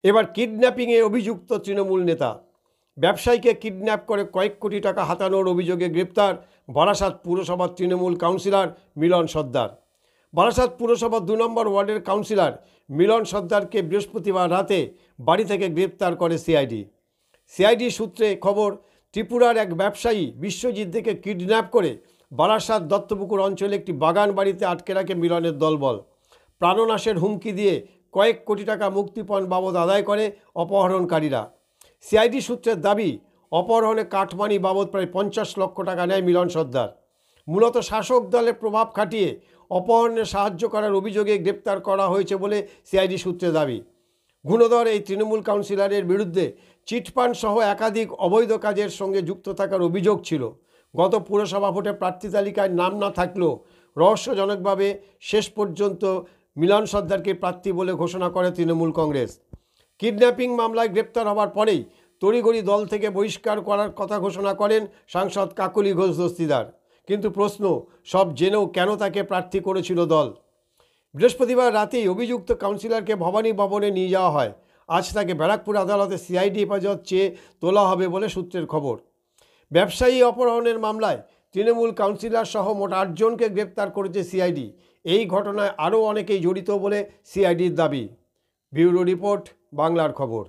এবার কিডন্যাপিংয়ে অভিযুক্ত তৃণমূল নেতা। ব্যবসায়ীকে কিডন্যাপ করে কয়েক কোটি টাকা হাতানোর অভিযোগে গ্রেপ্তার বারাসাত পুরসভার তৃণমূল কাউন্সিলর মিলন সর্দার। বারাসাত পুরসভার 2 নম্বর ওয়ার্ডের কাউন্সিলর মিলন সর্দারকে বৃহস্পতিবার রাতে বাড়ি থেকে গ্রেপ্তার করে সিআইডি। সিআইডি সূত্রে খবর, ত্রিপুরার এক ব্যবসায়ী বিশ্বজিৎ থেকে কিডন্যাপ করে বারাসাত দত্তপুকুর অঞ্চলে একটি বাগান বাড়িতে আটকে রাখে মিলনের দলবল। প্রাণনাশের হুমকি দিয়ে কয়েক কোটি টাকা মুক্তিপণ বাবদ আদায় করে অপহরণকারীরা। সিআইডি সূত্রের দাবি, অপহরণে কাঠমানি বাবদ প্রায় 50 লক্ষ টাকা নেয় মিলন সর্দার। মূলত শাসক দলের প্রভাব খাটিয়ে অপহরণে সাহায্য করার অভিযোগে গ্রেপ্তার করা হয়েছে বলে সিআইডি সূত্রে দাবি। গুণধর এই তৃণমূল কাউন্সিলরের বিরুদ্ধে চিটফান্ড সহ একাধিক অবৈধ কাজের সঙ্গে যুক্ত থাকার অভিযোগ ছিল। গত পুরসভা ভোটে প্রার্থী তালিকায় নাম না থাকলেও রহস্যজনকভাবে শেষ পর্যন্ত মিলন সর্দারকে প্রার্থী বলে ঘোষণা করে তৃণমূল কংগ্রেস। কিডন্যাপিং মামলায় গ্রেপ্তার হওয়ার পরেই তড়িঘড়ি দল থেকে বহিষ্কার করার কথা ঘোষণা করেন সাংসদ কাকলি ঘোষ দস্তিদার। কিন্তু প্রশ্ন, সব জেনেও কেন তাকে প্রার্থী করেছিল দল? বৃহস্পতিবার রাতেই অভিযুক্ত কাউন্সিলরকে ভবানী ভবনে নিয়ে যাওয়া হয়। আজ তাকে ব্যারাকপুর আদালতে সিআইডি হেফাজত চেয়ে তোলা হবে বলে সূত্রের খবর। ব্যবসায়ী অপহরণের মামলায় তৃণমূল কাউন্সিলর সহ মোট 8 জনকে গ্রেপ্তার করেছে সিআইডি। এই ঘটনায় আরও অনেকেই জড়িত বলে সিআইডির দাবি। ব্যুরো রিপোর্ট, বাংলার খবর।